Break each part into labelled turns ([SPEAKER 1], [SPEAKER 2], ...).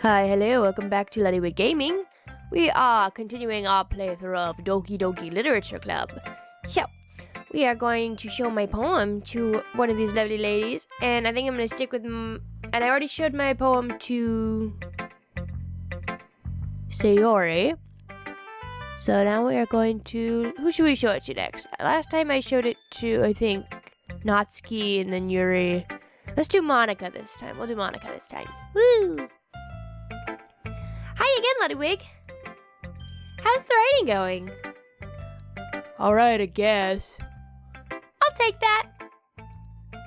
[SPEAKER 1] Hi, hello, welcome back to Ladywig Gaming. We are continuing our playthrough of Doki Doki Literature Club. So, we are going to show my poem to one of these lovely ladies, and I think I'm going to stick with and I already showed my poem to Sayori. So now we are going to, who should we show it to next? Last time I showed it to, I think, Natsuki and then Yuri. Let's do Monica this time. We'll do Monica this time. Woo! Hi again, Ladywig. How's the writing going? Alright, I guess. I'll take that.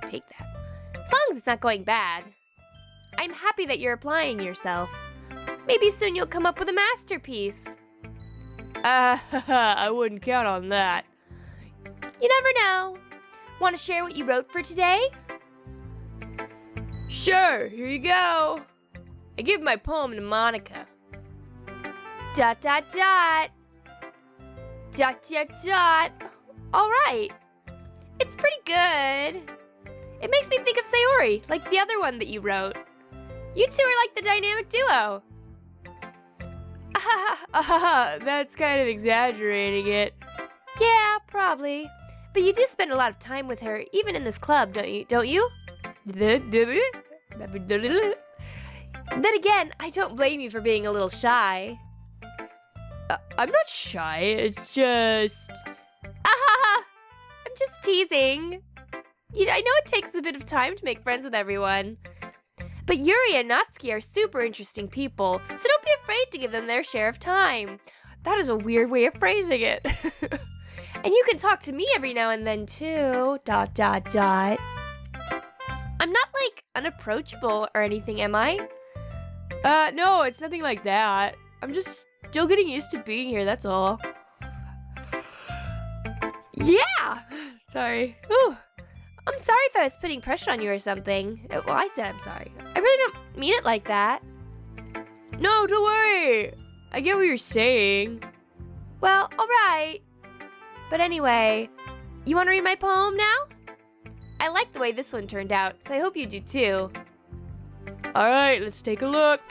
[SPEAKER 1] Take that. As long as it's not going bad. I'm happy that you're applying yourself. Maybe soon you'll come up with a masterpiece. I wouldn't count on that. You never know. Want to share what you wrote for today? Sure, here you go. I give my poem to Monica. ... Dot, dot, dot. All right. It's pretty good. It makes me think of Sayori, like the other one that you wrote. You two are like the dynamic duo. That's kind of exaggerating it. Yeah, probably. But you do spend a lot of time with her, even in this club, don't you? Then again, I don't blame you for being a little shy. I'm not shy, it's just... I'm just teasing. I know it takes a bit of time to make friends with everyone. But Yuri and Natsuki are super interesting people, so don't be afraid to give them their share of time. That is a weird way of phrasing it. And you can talk to me every now and then too, ... I'm not, like, unapproachable or anything, am I? No, it's nothing like that. I'm just still getting used to being here, that's all. Yeah! Sorry. Whew. I'm sorry if I was putting pressure on you or something. Well, I said I'm sorry. I really don't mean it like that. No, don't worry. I get what you're saying. Well, alright. But anyway, you want to read my poem now? I like the way this one turned out, so I hope you do too. Alright, let's take a look.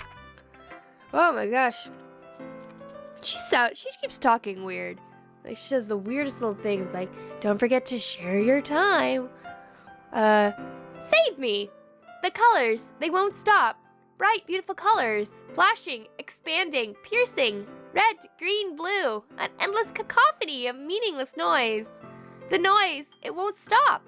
[SPEAKER 1] Oh my gosh. She keeps talking weird. Like, she does the weirdest little things, like, don't forget to share your time. Save me! The colors, they won't stop. Bright, beautiful colors. Flashing, expanding, piercing. Red, green, blue. An endless cacophony of meaningless noise. The noise, it won't stop.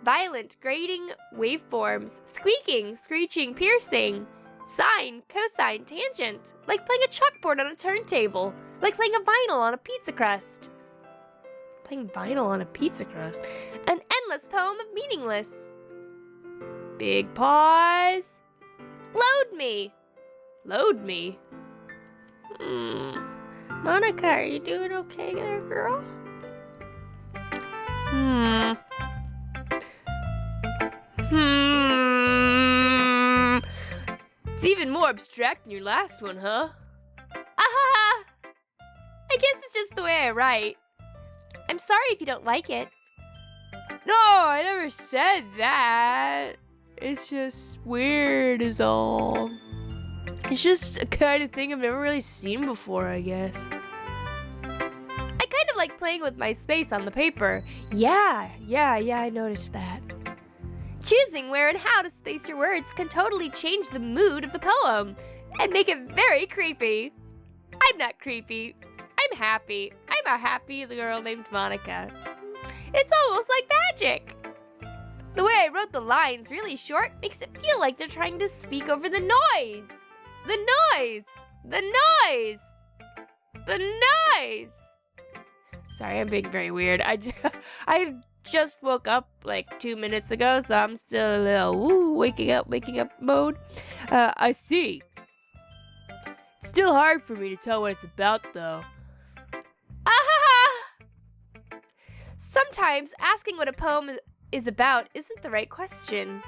[SPEAKER 1] Violent, grating waveforms. Squeaking, screeching, piercing. Sine, cosine, tangent. Like playing a chalkboard on a turntable. Like playing a vinyl on a pizza crust. Playing vinyl on a pizza crust. An endless poem of meaningless. Big pause. Load me. Load me. Monica, are you doing okay there, girl? It's even more abstract than your last one, huh? I guess it's just the way I write. I'm sorry if you don't like it. No, I never said that. It's just weird is all. It's just a kind of thing I've never really seen before, I guess. I kind of like playing with my space on the paper. Yeah, I noticed that. Choosing where and how to space your words can totally change the mood of the poem and make it very creepy. I'm not creepy. I'm happy. I'm a happy girl named Monica. It's almost like magic. The way I wrote the lines really short makes it feel like they're trying to speak over the noise. The noise! The noise! The noise! Sorry, I'm being very weird. I just woke up like 2 minutes ago, so I'm still a little waking up mode. I see. It's still hard for me to tell what it's about, though. Sometimes asking what a poem is about isn't the right question.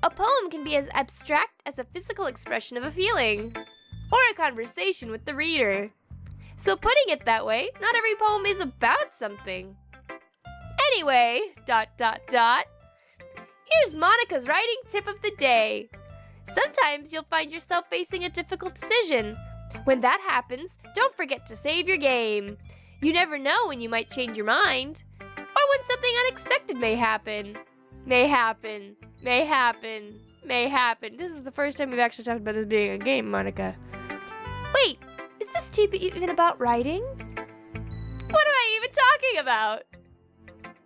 [SPEAKER 1] A poem can be as abstract as a physical expression of a feeling, or a conversation with the reader. So putting it that way, not every poem is about something. Anyway, ... Here's Monica's writing tip of the day. Sometimes you'll find yourself facing a difficult decision. When that happens, don't forget to save your game. You never know when you might change your mind. Or when something unexpected may happen. May happen. This is the first time we've actually talked about this being a game, Monica. Wait, is this TP even about writing? What am I even talking about?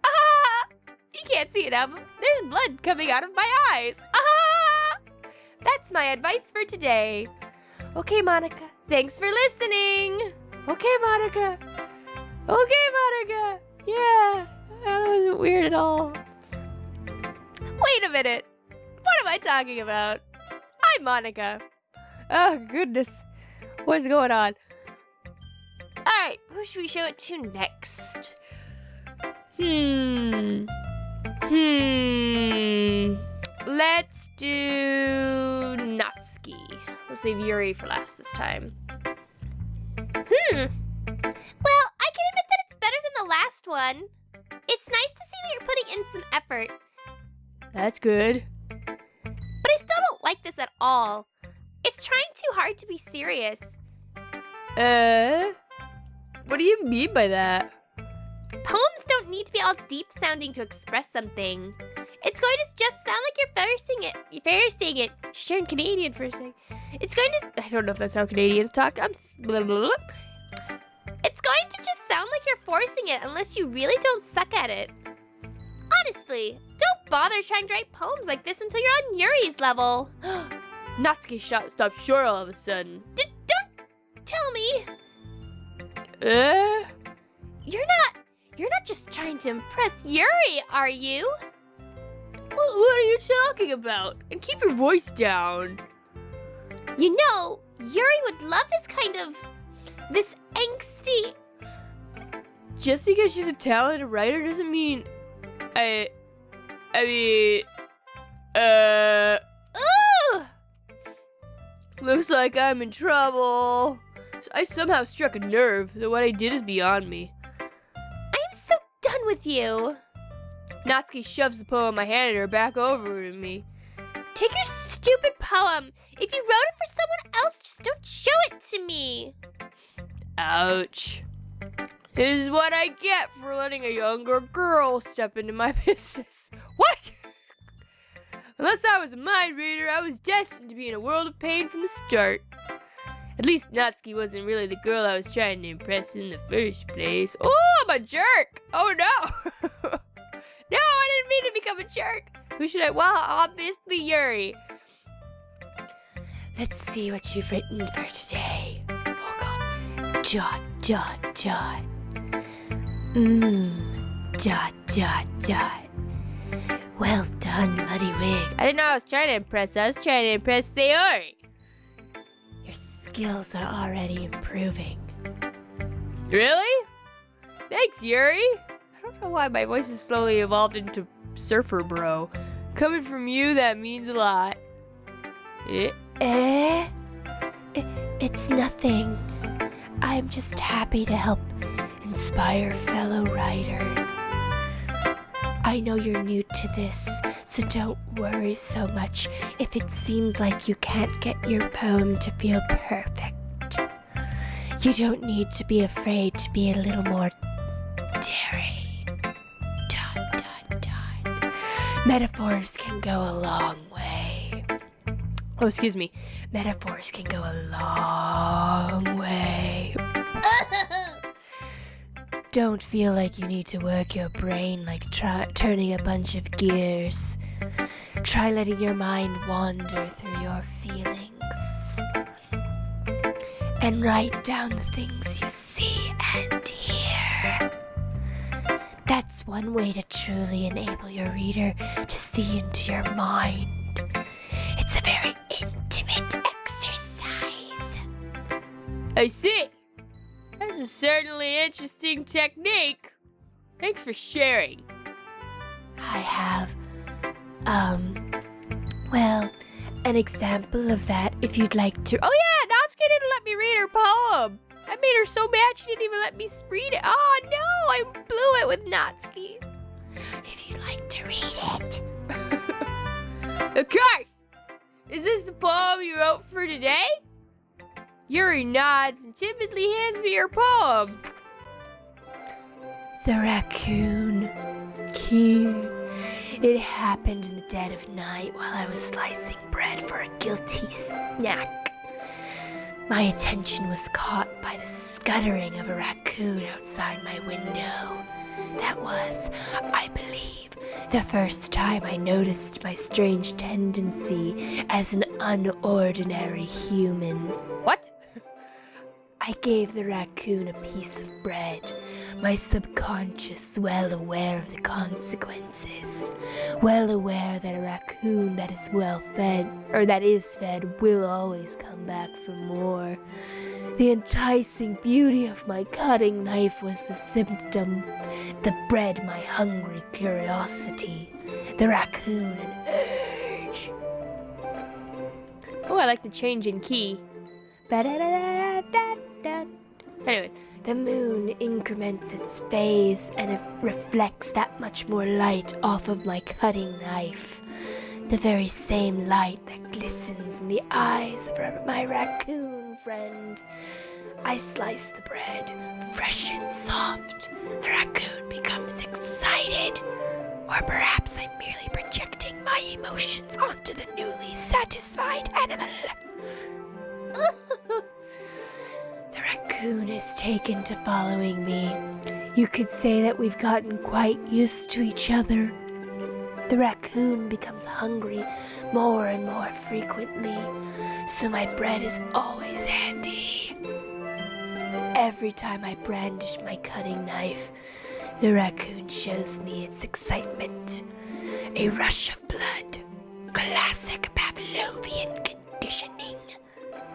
[SPEAKER 1] Ah! You can't see it now, but there's blood coming out of my eyes. Ah! That's my advice for today. Okay, Monica. Thanks for listening. Okay, Monica. Yeah, that wasn't weird at all. Wait a minute. What am I talking about? I'm Monica. Oh, goodness. What's going on? Alright, who should we show it to next? Let's do Natsuki. We'll save Yuri for last this time. Well, I can admit that it's better than the last one. It's nice to see that you're putting in some effort. That's good. But I still don't like this at all. It's trying too hard to be serious. What do you mean by that? Poems don't need to be all deep sounding to express something. It's going to just sound like you're forcing it. She turned Canadian for a second. It's going to... I don't know if that's how Canadians talk. It's going to just sound like you're forcing it unless you really don't suck at it. Honestly, don't bother trying to write poems like this until you're on Yuri's level. Natsuki stopped short all of a sudden. Don't tell me. You're not just trying to impress Yuri, are you? What are you talking about? And keep your voice down. You know, Yuri would love this angsty... Just because she's a talented writer doesn't mean... Looks like I'm in trouble. I somehow struck a nerve, though what I did is beyond me. I am so done with you. Natsuki shoves the poem I handed her back over to me. Take your stupid poem. If you wrote it for someone else, just don't show it to me. Ouch. This is what I get for letting a younger girl step into my business. What? Unless I was a mind reader, I was destined to be in a world of pain from the start. At least Natsuki wasn't really the girl I was trying to impress in the first place. Oh, I'm a jerk! Oh no! No, I didn't mean to become a jerk. Who should I? Well, obviously Yuri. Let's see what you've written for today. Oh god. Jot, jot, jot. Jot, jot, jot. Well done, Bloody Wig. I didn't know I was trying to impress. I was trying to impress Sayori. Your skills are already improving. Really? Thanks, Yuri. I don't know why my voice has slowly evolved into surfer bro. Coming from you, that means a lot. It's nothing. I'm just happy to help inspire fellow writers. I know you're new to this, so don't worry so much if it seems like you can't get your poem to feel perfect. You don't need to be afraid to be a little more daring. Dot, dot, dot. Metaphors can go a long way. Oh, excuse me. Metaphors can go a long way. Don't feel like you need to work your brain like turning a bunch of gears. Try letting your mind wander through your feelings. And write down the things you see and hear. That's one way to truly enable your reader to see into your mind. It's a very intimate exercise. I see. That's a certainly interesting technique. Thanks for sharing. I have, well, an example of that if you'd like to. Oh yeah, Natsuki didn't let me read her poem. I made her so mad she didn't even let me read it. Oh no, I blew it with Natsuki. If you'd like to read it. Of course. Is this the poem you wrote for today? Yuri nods and timidly hands me her poem. The raccoon. It happened in the dead of night while I was slicing bread for a guilty snack. My attention was caught by the scuttering of a raccoon outside my window. That was, I believe, the first time I noticed my strange tendency as an unordinary human. What? I gave the raccoon a piece of bread, my subconscious well aware of the consequences, well aware that a raccoon that is fed will always come back for more. The enticing beauty of my cutting knife was the symptom, the bread my hungry curiosity, the raccoon an urge. Oh, I like the change in key. Anyways, the moon increments its phase and it reflects that much more light off of my cutting knife. The very same light that glistens in the eyes of my raccoon friend. I slice the bread, fresh and soft. The raccoon becomes excited. Or perhaps I'm merely projecting my emotions onto the newly satisfied animal. The raccoon is taken to following me. You could say that we've gotten quite used to each other. The raccoon becomes hungry more and more frequently, so my bread is always handy. Every time I brandish my cutting knife, the raccoon shows me its excitement. A rush of blood. Classic Pavlovian conditioning.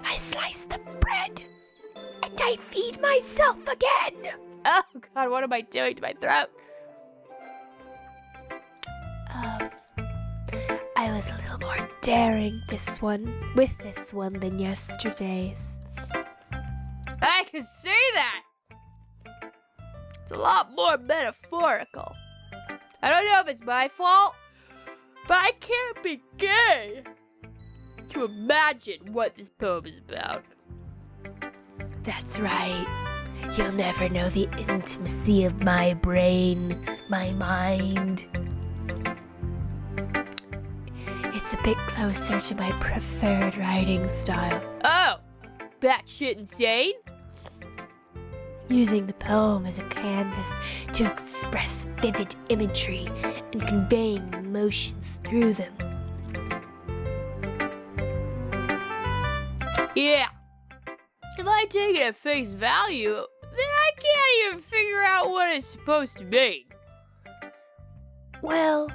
[SPEAKER 1] I slice the bread, and I feed myself again. Oh God, what am I doing to my throat? I was a little more daring with this one than yesterday's. I can see that. It's a lot more metaphorical. I don't know if it's my fault, but I can't begin to imagine what this poem is about. That's right. You'll never know the intimacy of my brain, my mind. It's a bit closer to my preferred writing style. Oh, batshit insane? Using the poem as a canvas to express vivid imagery and conveying emotions through them. Yeah. If I take it at face value, then I can't even figure out what it's supposed to mean. Well,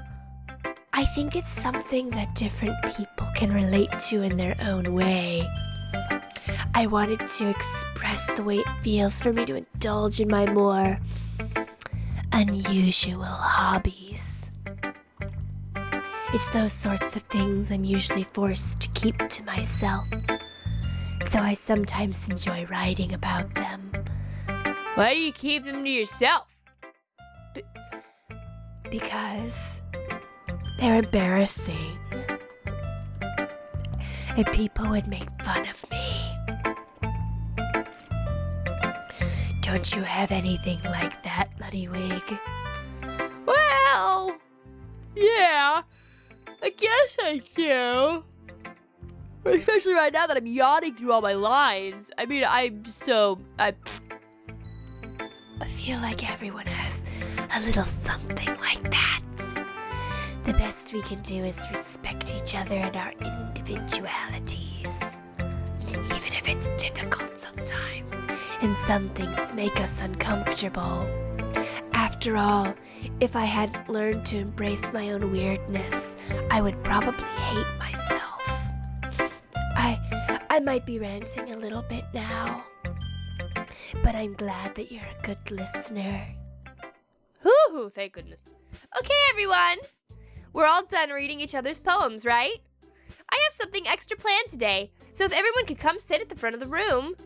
[SPEAKER 1] I think it's something that different people can relate to in their own way. I wanted to express the way it feels for me to indulge in my more unusual hobbies. It's those sorts of things I'm usually forced to keep to myself, so I sometimes enjoy writing about them. Why do you keep them to yourself? Because they're embarrassing, and people would make fun of me. Don't you have anything like that, Luddywig? Well, yeah, I guess I do. Especially right now that I'm yawning through all my lines. I mean, I feel like everyone has a little something like that. The best we can do is respect each other and our individualities. Even if it's difficult sometimes, and some things make us uncomfortable. After all, if I hadn't learned to embrace my own weirdness, I would probably hate myself. I might be ranting a little bit now, but I'm glad that you're a good listener. Ooh, thank goodness. Okay, everyone. We're all done reading each other's poems, right? I have something extra planned today, so if everyone could come sit at the front of the room.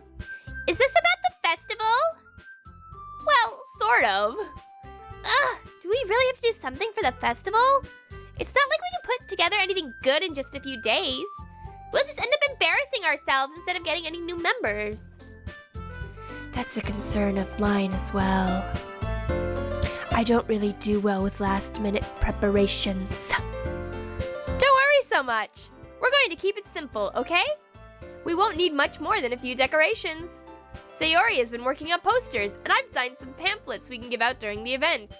[SPEAKER 1] Is this about the festival? Well, sort of. Do we really have to do something for the festival? It's not like we can put together anything good in just a few days.
[SPEAKER 2] We'll just end up embarrassing ourselves instead of getting any new members.
[SPEAKER 1] That's a concern of mine as well. I don't really do well with last-minute preparations.
[SPEAKER 2] Don't worry so much. We're going to keep it simple, okay? We won't need much more than a few decorations. Sayori has been working on posters, and I've signed some pamphlets we can give out during the event.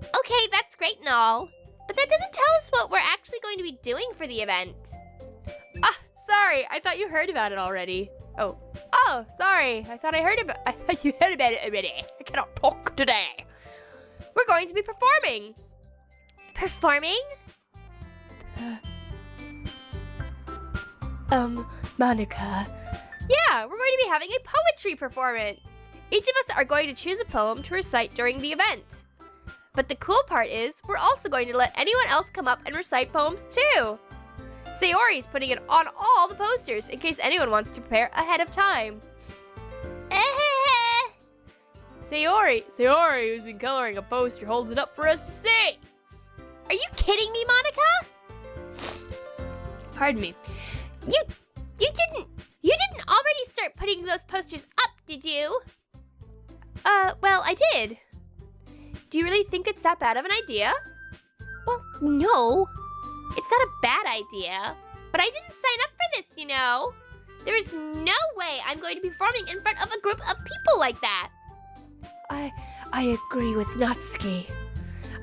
[SPEAKER 2] Okay, that's great and all, but that doesn't tell us what we're actually going to be doing for the event.
[SPEAKER 1] Ah, sorry. I thought you heard about it already.
[SPEAKER 2] Oh,
[SPEAKER 1] Sorry. I thought you heard about it already. I cannot talk today.
[SPEAKER 2] we're going to be performing. Performing?
[SPEAKER 1] Monica.
[SPEAKER 2] Yeah, we're going to be having a poetry performance. Each of us are going to choose a poem to recite during the event. But the cool part is, we're also going to let anyone else come up and recite poems too. Sayori's putting it on all the posters in case anyone wants to prepare ahead of time.
[SPEAKER 1] Sayori, who's been coloring a poster, holds it up for us to see.
[SPEAKER 2] Are you kidding me, Monica?
[SPEAKER 1] Pardon me.
[SPEAKER 2] You didn't already start putting those posters up, did you? Well, I did. Do you really think it's that bad of an idea? Well, no. It's not a bad idea. But I didn't sign up for this, you know. There is no way I'm going to be performing in front of a group of people like that.
[SPEAKER 1] I agree with Natsuki.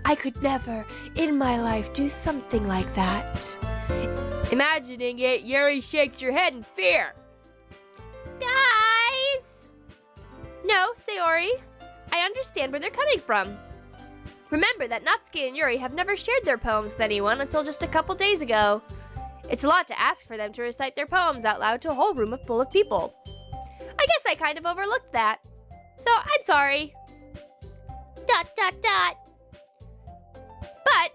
[SPEAKER 1] I could never, in my life, do something like that. Imagining it, Yuri shakes your head in fear.
[SPEAKER 2] Guys! No, Sayori. I understand where they're coming from. Remember that Natsuki and Yuri have never shared their poems with anyone until just a couple days ago. It's a lot to ask for them to recite their poems out loud to a whole room full of people. I guess I kind of overlooked that. So I'm sorry. ... But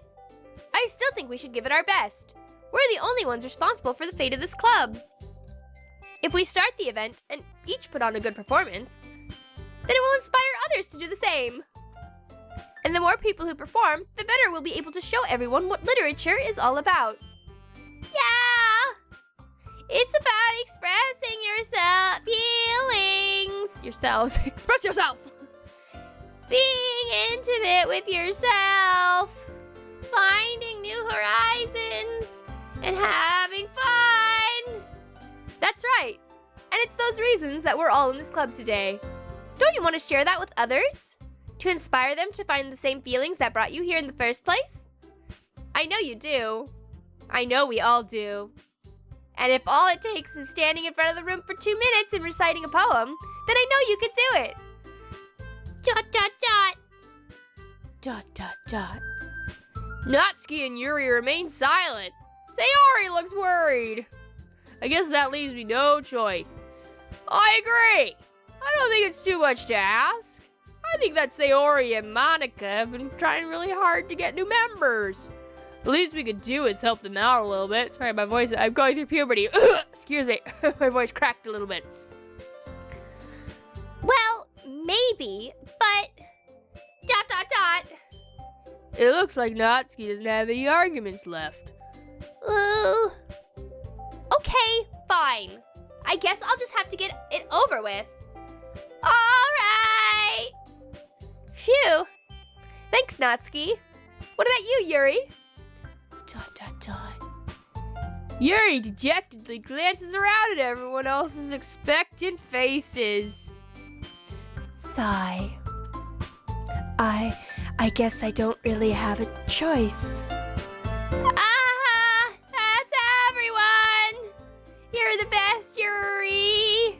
[SPEAKER 2] I still think we should give it our best. We're the only ones responsible for the fate of this club. If we start the event and each put on a good performance, then it will inspire others to do the same. And the more people who perform, the better we'll be able to show everyone what literature is all about. Yeah! It's about expressing yourselves.
[SPEAKER 1] Express yourself.
[SPEAKER 2] Being intimate with yourself. Finding new horizons. And having fun.
[SPEAKER 1] That's right. And it's those reasons that we're all in this club today.
[SPEAKER 2] Don't you want to share that with others? To inspire them to find the same feelings that brought you here in the first place? I know you do. I know we all do. And if all it takes is standing in front of the room for 2 minutes and reciting a poem, then I know you could do it. ...
[SPEAKER 1] Natsuki and Yuri remain silent. Sayori looks worried. I guess that leaves me no choice. I agree. I don't think it's too much to ask. I think that Sayori and Monica have been trying really hard to get new members. The least we could do is help them out a little bit. Sorry, my voice, I'm going through puberty. Excuse me, my voice cracked a little bit.
[SPEAKER 2] Well, maybe, but... ...
[SPEAKER 1] It looks like Natsuki doesn't have any arguments left.
[SPEAKER 2] Okay, fine. I guess I'll just have to get it over with. Alright! Phew. Thanks, Natsuki. What about you, Yuri? ...
[SPEAKER 1] Yuri dejectedly glances around at everyone else's expectant faces. Sigh. I guess I don't really have a choice.
[SPEAKER 2] That's everyone! You're the best, Yuri!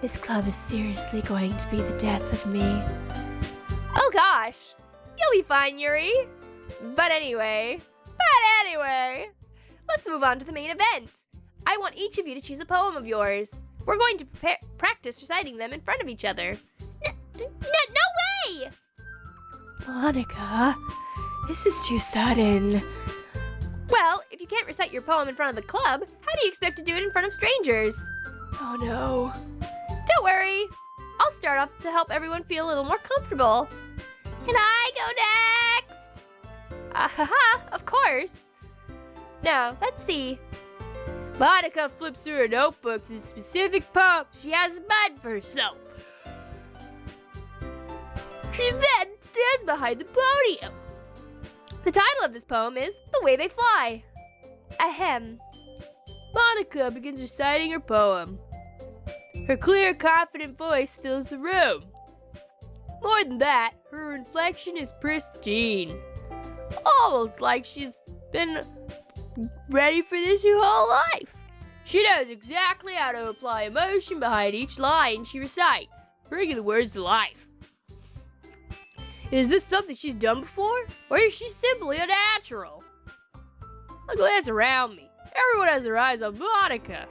[SPEAKER 1] This club is seriously going to be the death of me.
[SPEAKER 2] Oh gosh, you'll be fine, Yuri. But anyway, let's move on to the main event. I want each of you to choose a poem of yours. We're going to practice reciting them in front of each other. No way!
[SPEAKER 1] Monica, this is too sudden.
[SPEAKER 2] Well, if you can't recite your poem in front of the club, how do you expect to do it in front of strangers?
[SPEAKER 1] Oh no.
[SPEAKER 2] Don't worry. I'll start off to help everyone feel a little more comfortable. Can I go next? Of course. Now, let's see.
[SPEAKER 1] Monica flips through her notebook to the specific poem she has in mind for herself. She then stands behind the podium.
[SPEAKER 2] The title of this poem is The Way They Fly.
[SPEAKER 1] Ahem. Monica begins reciting her poem. Her clear, confident voice fills the room. More than that, her inflection is pristine. Almost like she's been ready for this her whole life. She knows exactly how to apply emotion behind each line she recites, bringing the words to life. Is this something she's done before, or is she simply a natural? I glance around me. Everyone has their eyes on Monica.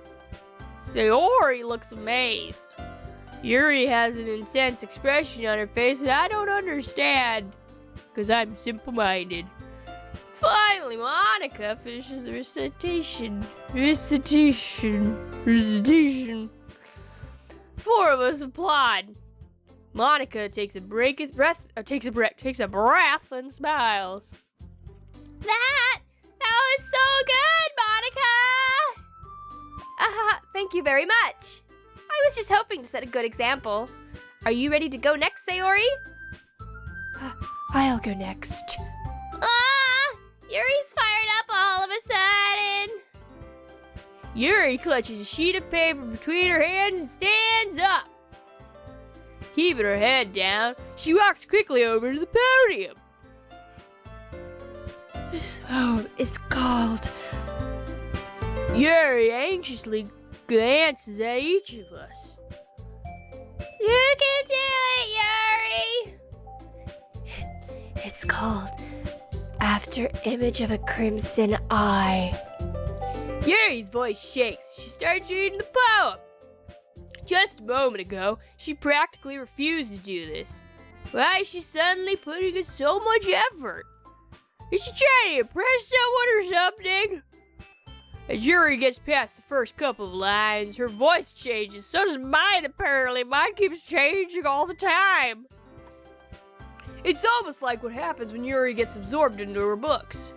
[SPEAKER 1] Sayori looks amazed. Yuri has an intense expression on her face that I don't understand, because I'm simple-minded. Finally, Monica finishes the recitation. Four of us applaud. Monica takes a breath and smiles.
[SPEAKER 2] That was so good, Monica! Thank you very much. I was just hoping to set a good example. Are you ready to go next, Sayori?
[SPEAKER 1] I'll go next.
[SPEAKER 2] Yuri's fired up all of a sudden.
[SPEAKER 1] Yuri clutches a sheet of paper between her hands and stands up. Keeping her head down, she walks quickly over to the podium. This poem is called... Yuri anxiously glances at each of us.
[SPEAKER 2] You can do it, Yuri!
[SPEAKER 1] It's called After Image of a Crimson Eye. Yuri's voice shakes. She starts reading the poem. Just a moment ago, she practically refused to do this. Why is she suddenly putting in so much effort? Is she trying to impress someone or something? As Yuri gets past the first couple of lines, her voice changes. So does mine, apparently. Mine keeps changing all the time. It's almost like what happens when Yuri gets absorbed into her books.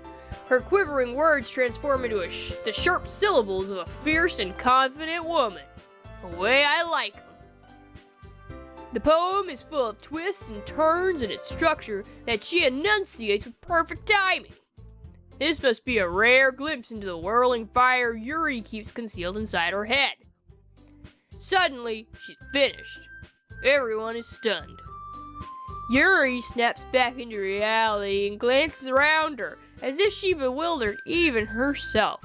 [SPEAKER 1] Her quivering words transform into the sharp syllables of a fierce and confident woman. The way I like them. The poem is full of twists and turns in its structure that she enunciates with perfect timing. This must be a rare glimpse into the whirling fire Yuri keeps concealed inside her head. Suddenly, she's finished. Everyone is stunned. Yuri snaps back into reality and glances around her as if she bewildered even herself.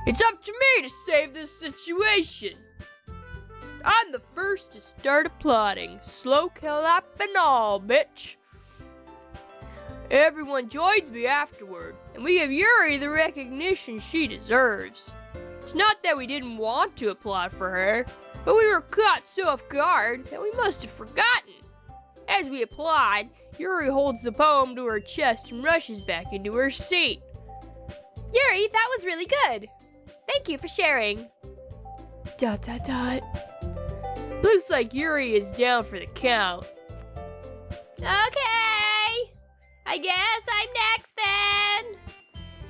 [SPEAKER 1] It's up to me to save this situation. I'm the first to start applauding. Slow clap and all, bitch. Everyone joins me afterward, and we give Yuri the recognition she deserves. It's not that we didn't want to applaud for her, but we were caught so off guard that we must have forgotten. As we applaud, Yuri holds the poem to her chest and rushes back into her seat.
[SPEAKER 2] Yuri, that was really good. Thank you for sharing. ...
[SPEAKER 1] Looks like Yuri is down for the count.
[SPEAKER 2] Okay. I guess I'm next then.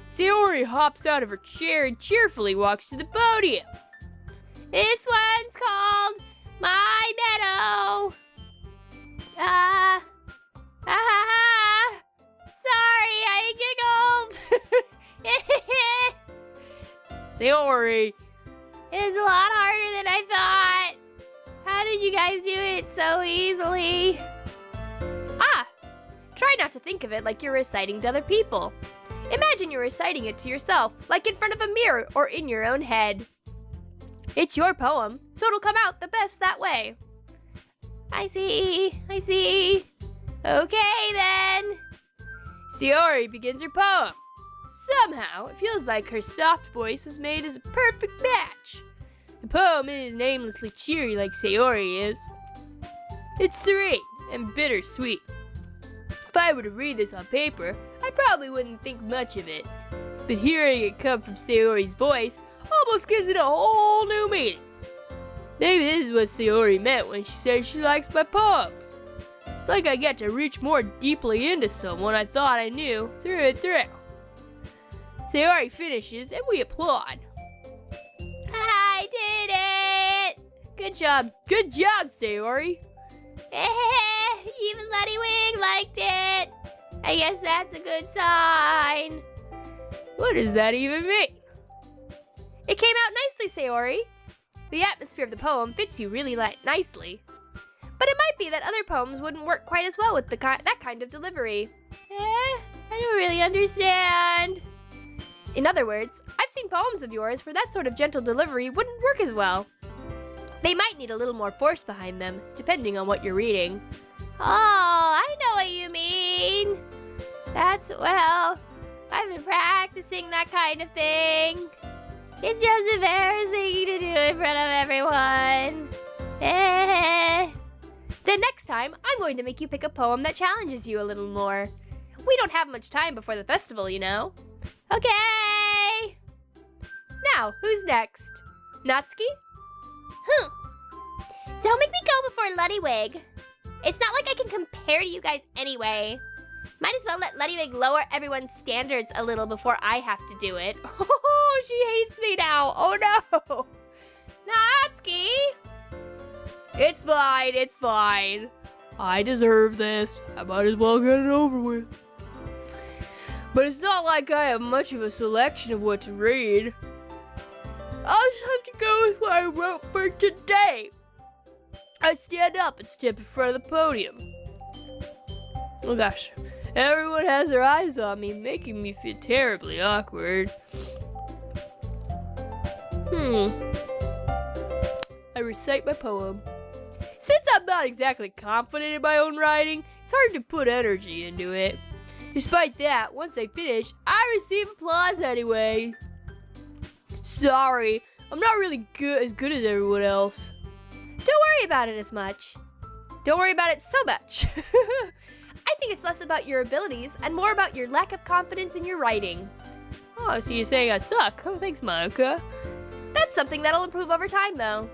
[SPEAKER 1] Sayori hops out of her chair and cheerfully walks to the podium.
[SPEAKER 2] This one's called My Meadow. Sorry, I giggled.
[SPEAKER 1] Sayori.
[SPEAKER 2] It is a lot harder than I thought. How did you guys do it so easily? Try not to think of it like you're reciting to other people. Imagine you're reciting it to yourself, like in front of a mirror or in your own head. It's your poem, so it'll come out the best that way. I see. Okay then.
[SPEAKER 1] Sayori begins her poem. Somehow, it feels like her soft voice is made as a perfect match. The poem is namelessly cheery like Sayori is. It's serene and bittersweet. If I were to read this on paper, I probably wouldn't think much of it. But hearing it come from Sayori's voice almost gives it a whole new meaning. Maybe this is what Sayori meant when she said she likes my poems. It's like I get to reach more deeply into someone I thought I knew through and through. Sayori finishes and we applaud.
[SPEAKER 2] I did it!
[SPEAKER 1] Good job. Good job, Sayori.
[SPEAKER 2] Even Luddywig liked it. I guess that's a good sign.
[SPEAKER 1] What does that even mean?
[SPEAKER 2] It came out nicely, Sayori. The atmosphere of the poem fits you really nicely. But it might be that other poems wouldn't work quite as well with that kind of delivery. I don't really understand. In other words, I've seen poems of yours where that sort of gentle delivery wouldn't work as well. They might need a little more force behind them, depending on what you're reading. Oh, I know what you mean. Well, I've been practicing that kind of thing. It's just embarrassing to do in front of everyone. Then next time, I'm going to make you pick a poem that challenges you a little more. We don't have much time before the festival, you know. Okay! Now, who's next? Natsuki? Don't make me go before Luddywig. It's not like I can compare to you guys anyway. Might as well let Luddywig lower everyone's standards a little before I have to do it. Oh, she hates me now. Oh no. Natsuki!
[SPEAKER 1] It's fine, it's fine. I deserve this. I might as well get it over with. But it's not like I have much of a selection of what to read. I'll just have to go with what I wrote for today. I stand up and step in front of the podium. Oh gosh, everyone has their eyes on me, making me feel terribly awkward. I recite my poem. Since I'm not exactly confident in my own writing, it's hard to put energy into it. Despite that, once I finish, I receive applause anyway. Sorry, I'm not really as good as everyone else.
[SPEAKER 2] Don't worry about it as much. Don't worry about it so much. I think it's less about your abilities and more about your lack of confidence in your writing.
[SPEAKER 1] Oh, so you're saying I suck? Oh, thanks, Monica.
[SPEAKER 2] That's something that'll improve over time, though.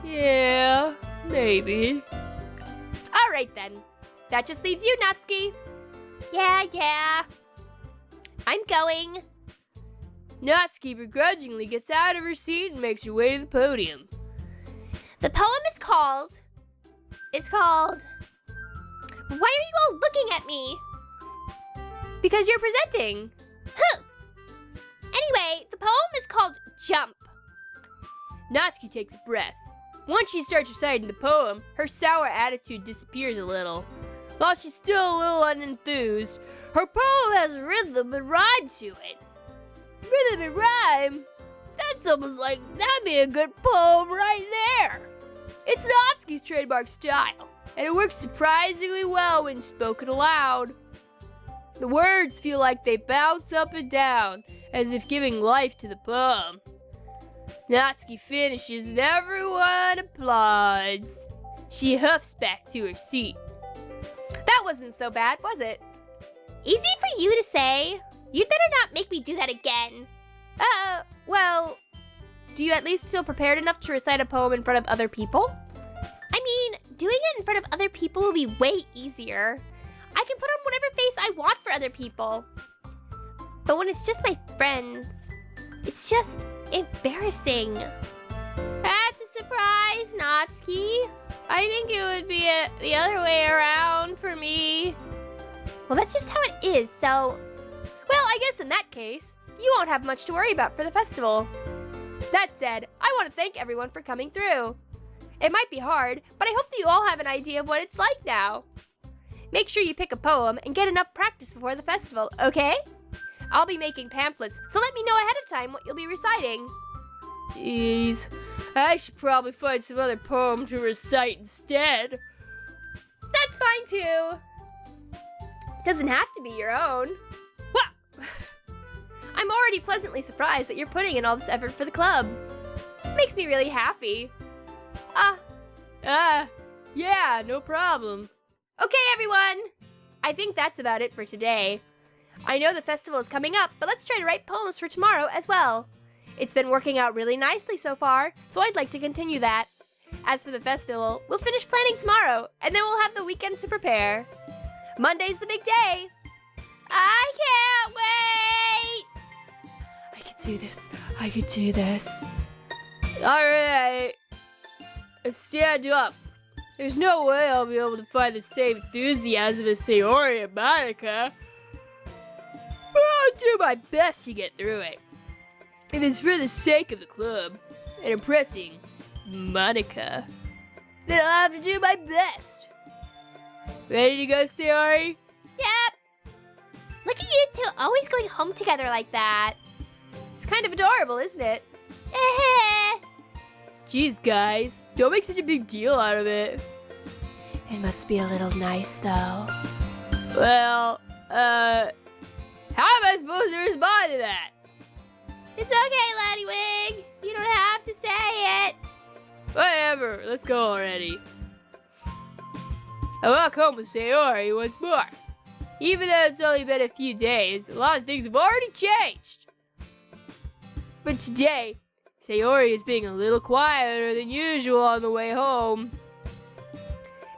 [SPEAKER 1] Yeah, maybe.
[SPEAKER 2] All right, then. That just leaves you, Natsuki. Yeah. I'm going.
[SPEAKER 1] Natsuki begrudgingly gets out of her seat and makes her way to the podium.
[SPEAKER 2] The poem is called... Why are you all looking at me?
[SPEAKER 1] Because you're presenting.
[SPEAKER 2] Anyway, the poem is called Jump.
[SPEAKER 1] Natsuki takes a breath. Once she starts reciting the poem, her sour attitude disappears a little. While she's still a little unenthused, her poem has rhythm and rhyme to it. Rhythm and rhyme? That's almost like that'd be a good poem right there. It's Natsuki's trademark style, and it works surprisingly well when spoken aloud. The words feel like they bounce up and down, as if giving life to the poem. Natsuki finishes and everyone applauds. She huffs back to her seat.
[SPEAKER 2] That wasn't so bad, was it? Easy for you to say. You'd better not make me do that again. Well, do you at least feel prepared enough to recite a poem in front of other people? I mean, doing it in front of other people will be way easier. I can put on whatever face I want for other people. But when it's just my friends, it's just embarrassing. That's a surprise, Natsuki. I think it would be the other way around for me. Well, that's just how it is, so... Well, I guess in that case, you won't have much to worry about for the festival. That said, I want to thank everyone for coming through. It might be hard, but I hope that you all have an idea of what it's like now. Make sure you pick a poem and get enough practice before the festival, okay? I'll be making pamphlets, so let me know ahead of time what you'll be reciting.
[SPEAKER 1] Jeez, I should probably find some other poem to recite instead.
[SPEAKER 2] That's fine too. Doesn't have to be your own. Well, I'm already pleasantly surprised that you're putting in all this effort for the club. Makes me really happy.
[SPEAKER 1] Yeah, no problem.
[SPEAKER 2] Okay, everyone. I think that's about it for today. I know the festival is coming up, but let's try to write poems for tomorrow as well. It's been working out really nicely so far, so I'd like to continue that. As for the festival, we'll finish planning tomorrow, and then we'll have the weekend to prepare. Monday's the big day. I can't wait!
[SPEAKER 1] could do this. I could do this. Alright. Let's stand up. There's no way I'll be able to find the same enthusiasm as Sayori and Monica. But I'll do my best to get through it. If it's for the sake of the club and impressing Monica, then I'll have to do my best. Ready to go, Sayori?
[SPEAKER 2] Yep. Look at you two always going home together like that.
[SPEAKER 1] It's kind of adorable, isn't it? Jeez, guys, don't make such a big deal out of it. It must be a little nice, though. Well, how am I supposed to respond to that?
[SPEAKER 2] It's okay, Laddywig. You don't have to say it.
[SPEAKER 1] Whatever, let's go already. I walk home with Sayori once more. Even though it's only been a few days, a lot of things have already changed. But today, Sayori is being a little quieter than usual on the way home.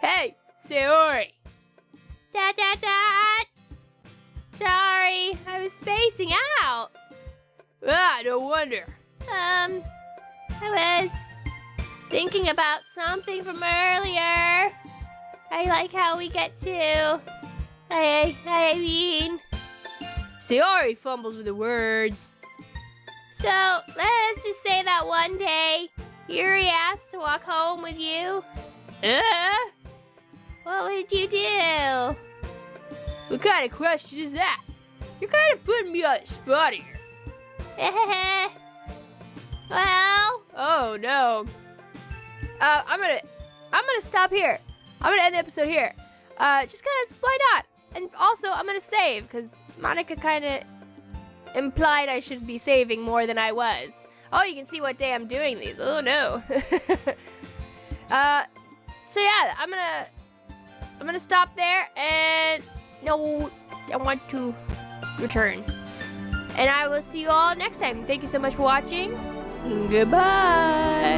[SPEAKER 1] Hey, Sayori!
[SPEAKER 2] Dad. Sorry, I was spacing out.
[SPEAKER 1] Ah, no wonder.
[SPEAKER 2] I was thinking about something from earlier. I like how we get to... I mean...
[SPEAKER 1] Sayori fumbles with the words.
[SPEAKER 2] So, let's just say that one day, Yuri asked to walk home with you. What would you do?
[SPEAKER 1] What kind of question is that? You're kind of putting me on the spot here.
[SPEAKER 2] Well...
[SPEAKER 1] Oh, no. I'm gonna stop here. I'm gonna end the episode here. Just cause, why not? And also, I'm gonna save, because Monica kind of implied I should be saving more than I was. Oh, you can see what day I'm doing these. Oh, no. So yeah, I'm gonna stop there, and no, I want to return. And I will see you all next time. Thank you so much for watching. Goodbye.